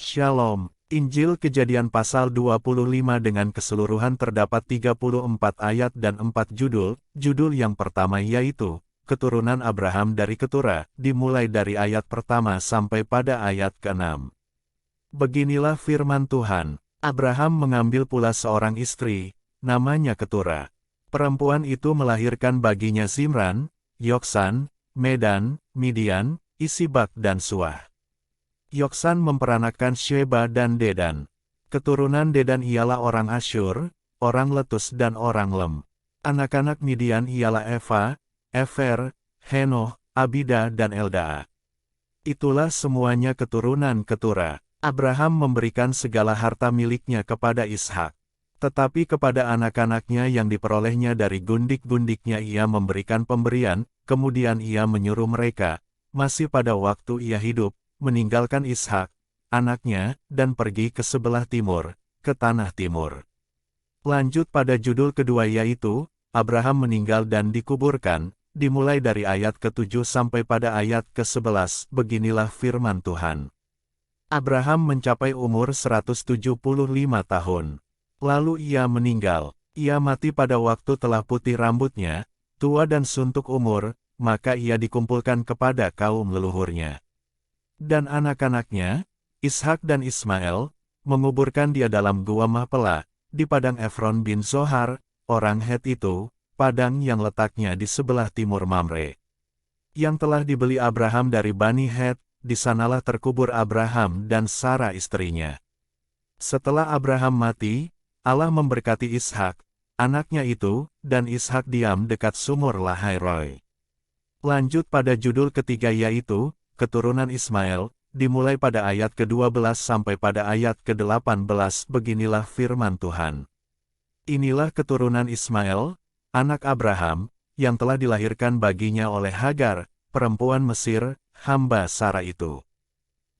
Shalom. Injil Kejadian pasal 25 dengan keseluruhan terdapat 34 ayat dan 4 judul. Judul yang pertama yaitu, Keturunan Abraham dari Keturah, dimulai dari ayat pertama sampai pada ayat ke-6. Beginilah firman Tuhan, Abraham mengambil pula seorang istri, namanya Keturah. Perempuan itu melahirkan baginya Zimran, Yoksan, Medan, Midian, Isibak dan Suah. Yoksan memperanakan Sheba dan Dedan. Keturunan Dedan ialah orang Asyur, orang Letus dan orang Lem. Anak-anak Midian ialah Eva, Efer, Henoh, Abida dan Eldaa. Itulah semuanya keturunan Keturah. Abraham memberikan segala harta miliknya kepada Ishak. Tetapi kepada anak-anaknya yang diperolehnya dari gundik-gundiknya ia memberikan pemberian, kemudian ia menyuruh mereka, masih pada waktu ia hidup, meninggalkan Ishak, anaknya, dan pergi ke sebelah timur, ke tanah timur. Lanjut pada judul kedua yaitu, Abraham meninggal dan dikuburkan, dimulai dari ayat ke-7 sampai pada ayat ke-11, beginilah firman Tuhan. Abraham mencapai umur 175 tahun. Lalu ia meninggal, ia mati pada waktu telah putih rambutnya, tua dan suntuk umur, maka ia dikumpulkan kepada kaum leluhurnya. Dan anak-anaknya, Ishak dan Ismail, menguburkan dia dalam gua Mahpelah, di padang Efron bin Zohar, orang Het itu, padang yang letaknya di sebelah timur Mamre. Yang telah dibeli Abraham dari Bani Het, di sanalah terkubur Abraham dan Sarah istrinya. Setelah Abraham mati, Allah memberkati Ishak, anaknya itu, dan Ishak diam dekat sumur Lahai-Roi. Lanjut pada judul ketiga yaitu, Keturunan Ismail, dimulai pada ayat ke-12 sampai pada ayat ke-18, beginilah firman Tuhan. Inilah keturunan Ismail, anak Abraham, yang telah dilahirkan baginya oleh Hagar, perempuan Mesir, hamba Sarah itu.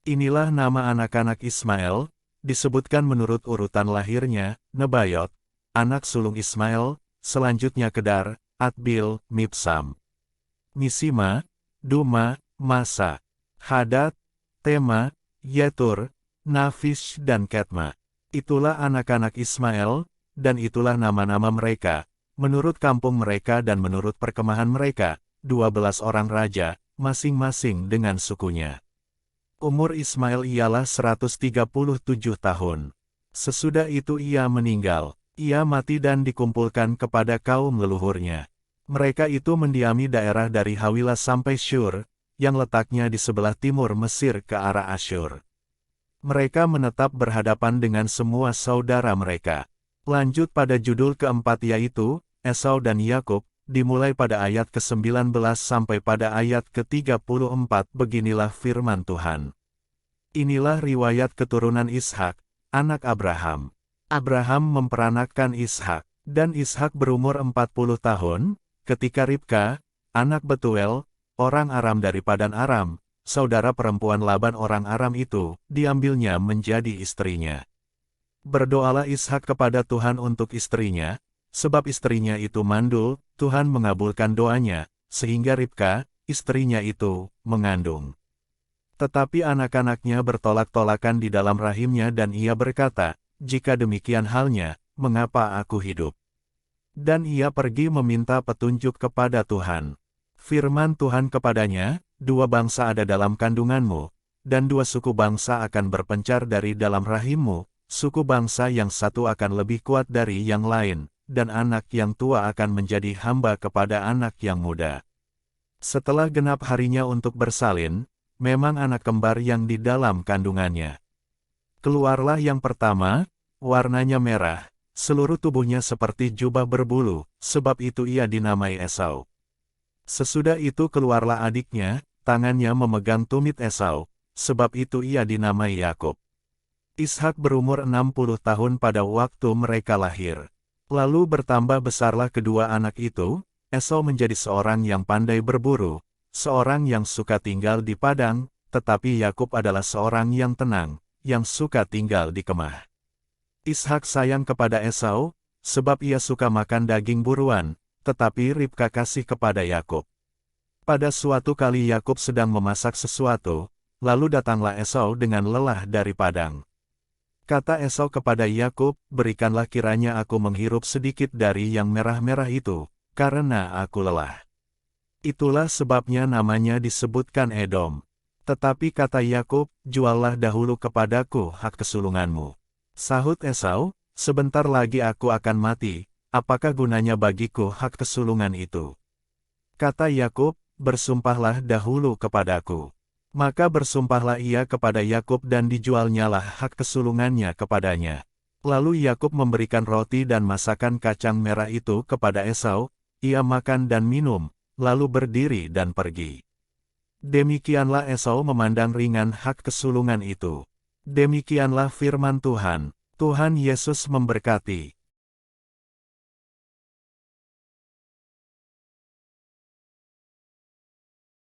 Inilah nama anak-anak Ismail, disebutkan menurut urutan lahirnya, Nebayot, anak sulung Ismail, selanjutnya Kedar, Adbil, Mibsam, Misima, Duma, Masa, Hadad, Tema, Yetur, Nafish dan Ketma. Itulah anak-anak Ismail, dan itulah nama-nama mereka, menurut kampung mereka dan menurut perkemahan mereka, 12 orang raja, masing-masing dengan sukunya. Umur Ismail ialah 137 tahun. Sesudah itu ia meninggal, ia mati dan dikumpulkan kepada kaum leluhurnya. Mereka itu mendiami daerah dari Hawilah sampai Syur, yang letaknya di sebelah timur Mesir ke arah Asyur. Mereka menetap berhadapan dengan semua saudara mereka. Lanjut pada judul keempat yaitu, Esau dan Yakub, dimulai pada ayat ke-19 sampai pada ayat ke-34, beginilah firman Tuhan. Inilah riwayat keturunan Ishak, anak Abraham. Abraham memperanakan Ishak, dan Ishak berumur 40 tahun, ketika Ribka, anak Betuel, orang Aram dari Padan Aram, saudara perempuan Laban orang Aram itu, diambilnya menjadi istrinya. Berdoalah Ishak kepada Tuhan untuk istrinya, sebab istrinya itu mandul, Tuhan mengabulkan doanya, sehingga Ribka, istrinya itu, mengandung. Tetapi anak-anaknya bertolak-tolakan di dalam rahimnya dan ia berkata, jika demikian halnya, mengapa aku hidup? Dan ia pergi meminta petunjuk kepada Tuhan. Firman Tuhan kepadanya, 2 bangsa ada dalam kandunganmu, dan 2 suku bangsa akan berpencar dari dalam rahimmu, suku bangsa yang satu akan lebih kuat dari yang lain, dan anak yang tua akan menjadi hamba kepada anak yang muda. Setelah genap harinya untuk bersalin, memang anak kembar yang di dalam kandungannya. Keluarlah yang pertama, warnanya merah, seluruh tubuhnya seperti jubah berbulu, sebab itu ia dinamai Esau. Sesudah itu keluarlah adiknya, tangannya memegang tumit Esau, sebab itu ia dinamai Yakub. Ishak berumur 60 tahun pada waktu mereka lahir. Lalu bertambah besarlah kedua anak itu, Esau menjadi seorang yang pandai berburu, seorang yang suka tinggal di padang, tetapi Yakub adalah seorang yang tenang, yang suka tinggal di kemah. Ishak sayang kepada Esau, sebab ia suka makan daging buruan, tetapi Ribka kasih kepada Yakub. Pada suatu kali Yakub sedang memasak sesuatu, Lalu datanglah Esau dengan lelah dari padang. Kata Esau kepada Yakub, berikanlah kiranya aku menghirup sedikit dari yang merah-merah itu, karena aku lelah. Itulah sebabnya namanya disebutkan Edom. Tetapi kata Yakub, juallah dahulu kepadaku hak kesulunganmu. Sahut Esau, sebentar lagi aku akan mati, apakah gunanya bagiku hak kesulungan itu? Kata Yakub, bersumpahlah dahulu kepadaku. Maka bersumpahlah ia kepada Yakub dan dijualnyalah hak kesulungannya kepadanya. Lalu Yakub memberikan roti dan masakan kacang merah itu kepada Esau, ia makan dan minum, lalu berdiri dan pergi. Demikianlah Esau memandang ringan hak kesulungan itu. Demikianlah firman Tuhan. Tuhan Yesus memberkati.